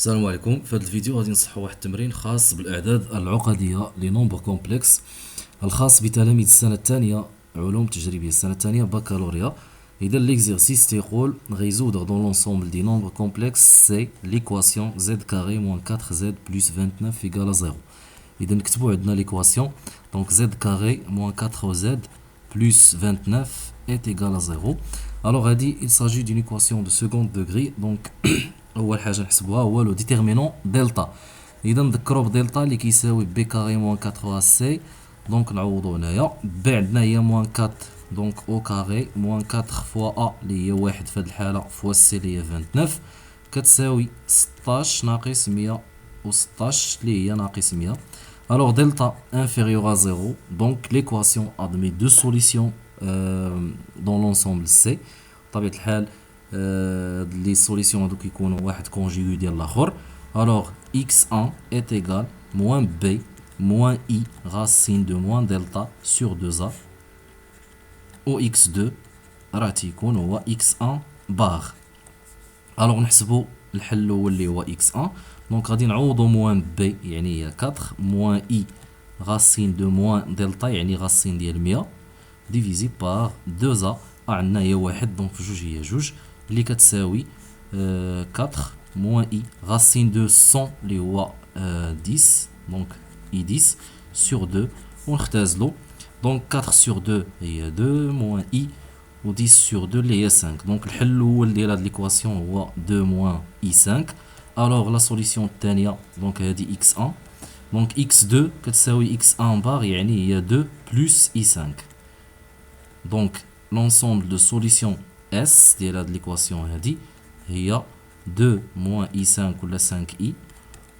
السلام عليكم. في هذا الفيديو غادي نصحوا واحد التمرين خاص بالاعداد العقديه لي نومبر كومبلكس الخاص بتلاميذ السنه الثانيه علوم تجريبيه السنه الثانيه بكالوريا. اذا ليكزيرسيس تيقول résoudre dans l'ensemble des nombres complexes c'est l'équation z carré moins 4z plus 29 égale à 0. اذا نكتبوا عندنا ليكواسيون دونك z carré moins 4z plus 29 est égal à 0. alors هادي il s'agit d'une équation de second degré. donc اول حاجه نحسبوها هو لو ديتيرمينون دلتا. اذا نذكروا بدلتا اللي كيساوي بي كاري موان 4 سي. دونك نعوضوا هنايا بي عندنا هي موان 4 دونك او كاري موان 4 فوا ا اللي هي واحد في هذه الحاله فوا سي اللي هي 29 كتساوي 16 ناقص 116 اللي هي ناقص 100. alors delta inférieur à 0 donc l'équation admet deux solutions dans l'ensemble C. بطبيعه الحال les solutions هادوك يكونوا واحد كونجيغو ديال الاخر. alors x1 est égal moins b moins i racine de moins delta sur 2a و x2 راه تيكون هو x1 بار. alors نحسبوا الحل الاول اللي هو x1 دونك غادي نعوضوا موان b يعني هي 4 moins i racine de moins delta يعني racine ديال 100 divisé par 2a عندنا هي واحد دونك في جوج هي جوج اللي كتساوي 4 moins i racine de 100 اللي هو 10 دونك i 10 sur 2 ونختازلو دونك 4 sur 2 هي 2 moins i و 10 sur 2 اللي هي 5. دونك الحل الاول ديال هاد ليكواسيون هو 2 moins i 5. alors لا سوليسيون الثانيه دونك هادي x1 دونك x2 كتساوي x1 بار يعني هي 2 plus i 5. دونك l'ensemble de solutions S ديال هاد ليكواسيون هادي هي 2 moins i5 ولا 5i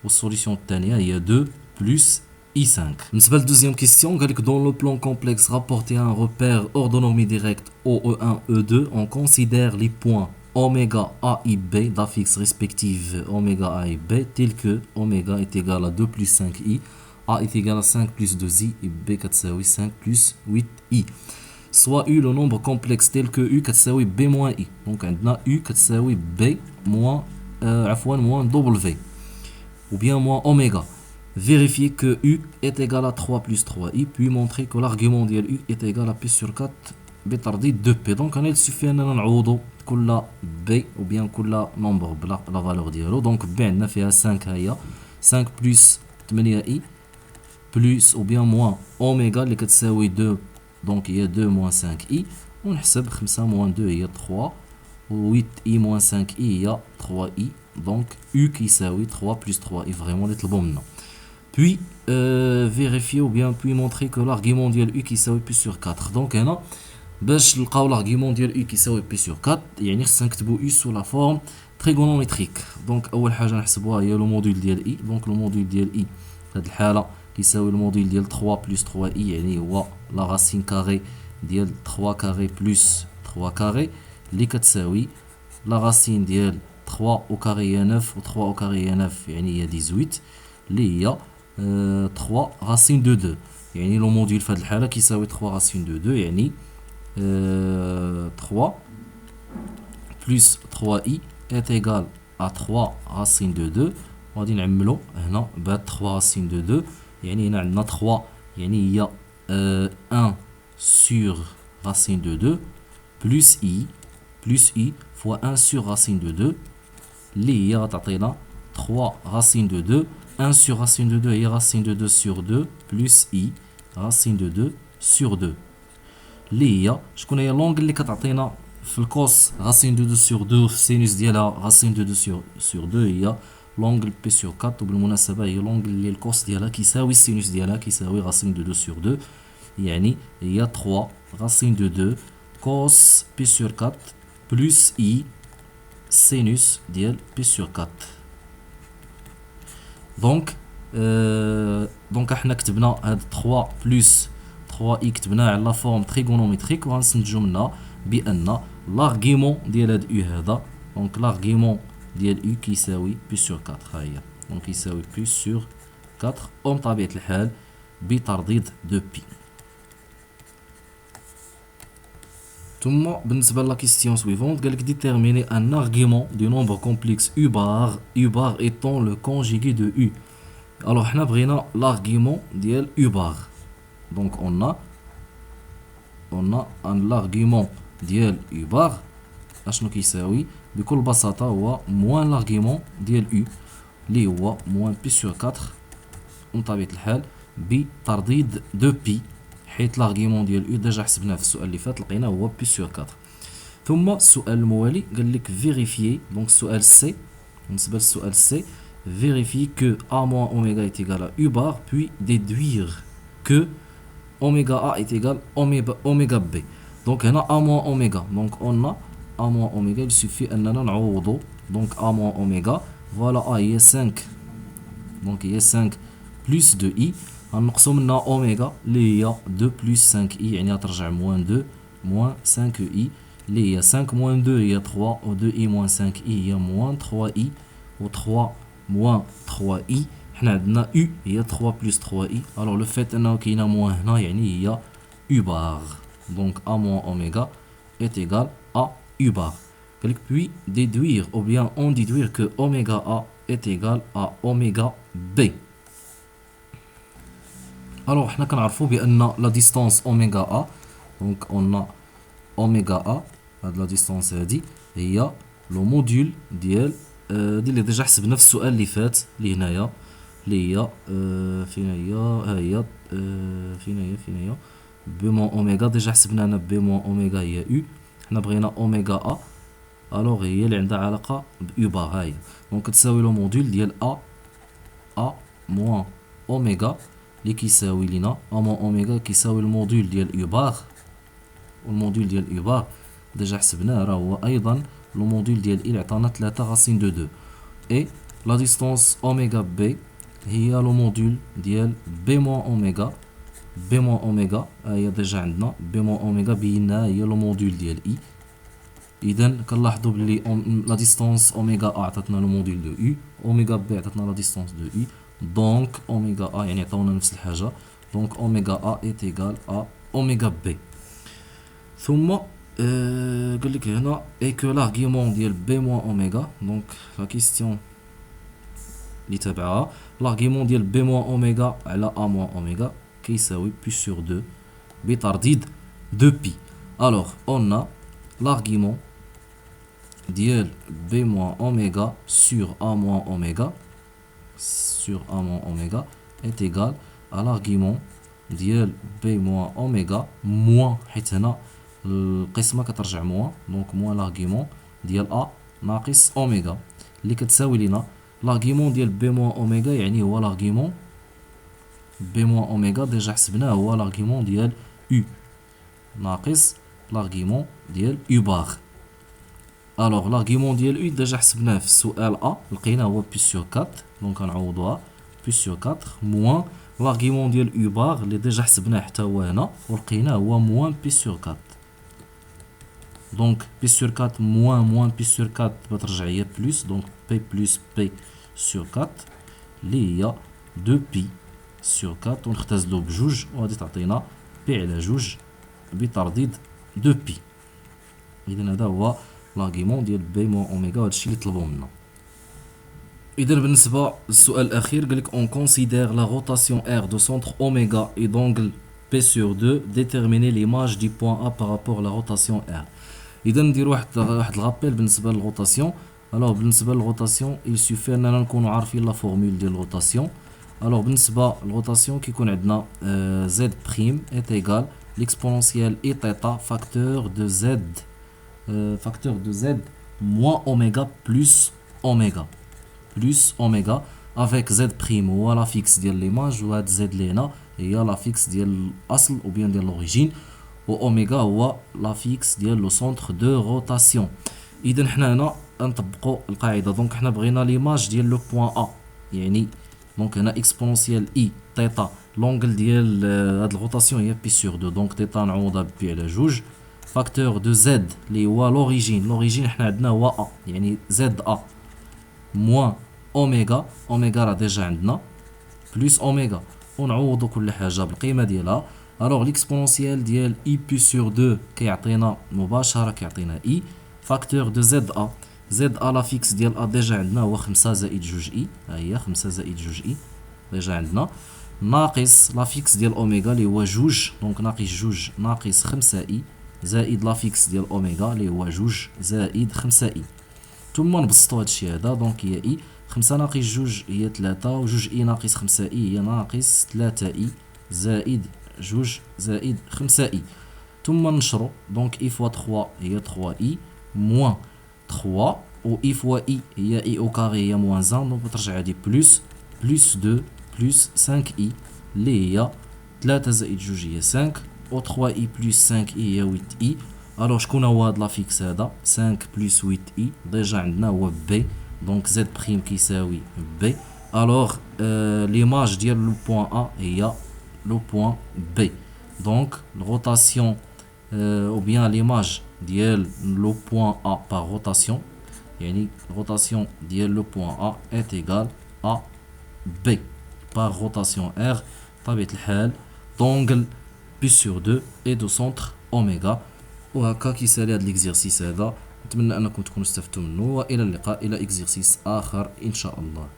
والسوليسيون الثانيه هي 2 plus i5. بالنسبه للدوزيام كيستيون قالك dans le plan complexe rapporté à un repère orthonormé direct OE1 E2 on considère les points oméga A et B d'affixes respectives oméga A et B tels que oméga est égal à 2 plus 5i A est égal à 5 plus 2i et B كتساوي 5 plus 8i. soit U le nombre complexe tel que U كتساوي B moins I. donc عندنا U كتساوي B moins عفوا moins W ou bien moins oméga. vérifier que U est égal à 3 plus 3I puis montrer que l'argument ديال U est égal à P sur 4 بترديد 2P. donc هنا il suffit اننا نعوضوا كل B ou bien كل nombre بلا la valeur ديالو. donc B عندنا فيها 5 ها هي 5 plus 8I plus ou bien moins oméga اللي كتساوي 2 donc il y a 2 moins 5i ونحسب 5 moins 2 هي 3 و 8i moins 5i هي 3i donc u كيساوي 3 plus 3i vraiment اللي طلبوا منا. puis vérifier ou bien puis montrer que l'argument ديال u كيساوي p sur 4. donc هنا باش نلقاو l'argument ديال u كيساوي p sur 4 يعني خصنا نكتبوا u sous la forme trigonométrique. donc اول حاجه نحسبوها هي لو موديل ديال i. donc لو موديل ديال i في هذه الحاله كيساوي الموديل ديال 3 بلس 3 اي يعني هو لا راسين كاري ديال 3 كاري بلس 3 كاري اللي كتساوي لا راسين ديال 3 او كاري هي 9 و 3 او كاري هي 9 يعني هي 18 اللي هي 3 راسين دو 2 يعني لو موديل في هذه الحاله كيساوي 3 راسين دو 2 يعني 3 بلس 3 اي est égal à 3 racine de 2. غادي نعملو هنا بهاد 3 راسين دو 2 يعني هنا عندنا 3 يعني هي 1 sur racine de 2 plus i fois 1 sur racine de 2 اللي هي غتعطينا 3 racine de 2 1 sur racine de 2 هي racine de 2 sur 2 plus i racine de 2 sur 2 اللي هي شكون هي لونغ اللي كتعطينا في الكوس racine de 2 sur 2 في السينوس ديالها racine de 2 sur 2 هي لونغل بي سور 4 وبالمناسبه هي لونغل اللي الكوس ديالها كيساوي السينوس ديالها كيساوي راسين دو 2 سور 2 يعني هي 3 راسين دو 2 كوس بي سور 4 بلس اي سينوس ديال بي سور 4. دونك احنا كتبنا هاد 3 بلس 3 اي كتبناه على لا فورم تريغونوميتريك وغنستنتجو منها بان لارغيمون ديال هاد او هذا دونك لارغيمون ديال u كيساوي p sur 4 ها هي دونك يساوي p sur 4 بطبيعة الحال بترديد 2p. ثم بالنسبه لا كيستيون سويفونت قال لك déterminer un argument du nombre complexe u bar étant le conjugué de u. alors حنا بغينا l'argument ديال u bar. donc on a un argument ديال u bar اشنو كيساوي بكل بساطه هو موان l'argument ديال u اللي هو موان بي سور 4 بطبيعه الحال بترديد دو بي، حيث l'argument ديال u ديجا حسبناه في السؤال اللي فات لقيناه هو بي سور 4. ثم السؤال الموالي قال لك vérifier. donc السؤال سي بالنسبه للسؤال سي vérifier que a moins oméga est égal à u bar puis déduire que oméga a est égal oméga b. donc هنا a moins oméga donc on a a moins oméga il suffit اننا نعوضو. donc a moins oméga voilà a هي 5 donc هي 5 plus 2i غنقصو منها اوميغا اللي هي 2 بلس 5 اي يعني غترجع موان 2 موان 5 اي اللي هي 5 موان 2 هي 3 و 2 اي موان 5 اي هي موان 3 اي و 3 موان 3 اي. حنا عندنا u هي 3 بلس 3 اي الوغ لو فيت انه كاينه موان هنا يعني هي u bar. donc a moins oméga est égal à u bar. قالك puis déduire ou bien en déduire que oméga a est égal à oméga b. alors حنا كنعرفوا بان لا ديستانس اوميغا ا دونك اون اوميغا ا هاد لا ديستانس هادي هي لو موديول ديال اللي ديجا حسبنا في السؤال اللي فات اللي هنايا اللي هي فين هي ها هي فين هي بي مون اوميغا ديجا حسبنا انا بي مون اوميغا هي u حنا بغينا اوميغا ا الوغ هي اللي عندها علاقه ب u بار ها هي دونك تساوي لو موديول ديال ا موان اوميغا اللي كيساوي لينا ا موان اوميغا كيساوي الموديول ديال u بار والموديول ديال u بار ديجا حسبناه راه هو ايضا لو موديول ديال اللي عطانا 3 غاسين دو 2 اي لا ديستانس اوميغا بي هي لو موديول ديال بي موان اوميغا بي موان اوميغا هي ديجا عندنا بي موان اوميغا بيناها هي لو موديول ديال اي. اذا كنلاحظوا بلي لا ديستانس اوميغا ا عطاتنا لو موديول دو u اوميغا بي عطاتنا لا ديستانس دو u دونك اوميغا ا يعني عطاونا نفس الحاجه دونك اوميغا ا ايت ايغال ا اوميغا بي. ثم قال لك هنا اي كو لارغيومون ديال بي موان اوميغا دونك لا كيستيون اللي تابعها لارغيومون ديال بي موان اوميغا على ا موان اوميغا كيساوي بي سور 2 بترديد دو بي. الوغ اون ا l'argument ديال b moins oméga sur a moins oméga est égal à l'argument ديال b moins oméga moins حيت هنا القسمة كترجع موان دونك موان l'argument ديال a ناقص اوميغا اللي كتساوي لينا l'argument ديال b moins oméga يعني هو l'argument b moins oméga ديجا حسبناه هو l'argument ديال u ناقص l'argument ديال u bar. alors l'argument ديال u ديجا حسبناه في السؤال ا لقيناه هو بي سور 4 دونك غنعوضوها بي سور 4 موان l'argument ديال u bar اللي ديجا حسبناه حتى هو هنا ولقيناه هو موان بي سور 4 دونك بي سور 4 موان بي سور 4 بترجع هي بلس دونك بي بلس بي سور 4 اللي هي 2 بي سور 4 ونختزلو بجوج وغادي تعطينا بي على جوج بترديد دو بي. اذا هذا هو l'argument ديال بي موان اوميغا وهادشي اللي طلبوه منا. اذا بالنسبه للسؤال الاخير قالك on considère la rotation r de centre oméga et d'angle p sur 2 déterminer l'image du point A par rapport à la rotation r. اذا ندير واحد الغابيل بالنسبه للروتاسيون. الوغ بالنسبه للروتاسيون il suffit اننا نكونوا عارفين لا فورمول ديال الروتاسيون. الوغ بالنسبه للروتاسيون كيكون عندنا z prime est égal l'exponentielle et θ facteur de z moins oméga plus oméga avec z prime هو لا فيكس ديال ليماج وهاد z اللي هنا هي لا فيكس ديال الاصل او بيان ديال لوريجين و اوميغا هو لا فيكس ديال لو سونتر دو روتاسيون. اذا حنا هنا نطبقوا القاعده دونك حنا بغينا ليماج ديال لو بوين ا يعني دونك هنا اكسبونونسيال اي θ لونغل ديال هاد الروتاسيون هي بي سور 2 دونك θ نعوضها بي على جوج فاكتور دو زد اللي هو لوريجين حنا عندنا هو ا يعني زد ا موان اوميغا راه ديجا عندنا بلس اوميغا ونعوضوا كل حاجه بالقيمه ديالها الوغ ليكسبونونسيال ديال اي بي سور 2 كيعطينا مباشره كيعطينا اي فاكتور دو زد ا. زد ا لا فيكس ديال ا ديجا عندنا هو 5 زائد 2 اي، ها هي 5 زائد 2 اي ديجا عندنا، ناقص لا فيكس ديال اوميغا اللي هو 2، دونك ناقص 2 ناقص 5 اي زائد لا فيكس ديال اوميغا اللي هو 2 زائد 5 اي. ثم نبسطوا هادشي هذا، دونك هي اي 5 ناقص 2 هي 3 و 2 اي ناقص 5 اي هي ناقص 3 اي زائد 2 زائد 5 اي. ثم نشرو، دونك اي فوا 3 هي 3 اي موان 3 و اي فوا اي هي اي او كاري هي موان 1، دونك ترجع هادي بلس 2 بلس 5 اي اللي هي 3 زائد 2 هي 5 و 3 اي بلس 5 اي هي 8 اي. الوغ شكون هو هاد لافيكس هذا؟ 5 بلس 8 اي ديجا عندنا هو بي، دونك زد بريم كيساوي بي. الوغ ليماج ديال لو بوان ا هي لو بوان بي، دونك الروتاسيون ou bien l'image ديال le point A par rotation، يعني rotation ديال le point A est égal à B par rotation R طبيعة الحال d'angle P sur 2 et de centre oméga. وهكا كيسالي هاد l'exercice هذا، نتمنى انكم تكونوا استفدتوا منه، والى اللقاء الى exercice اخر ان شاء الله.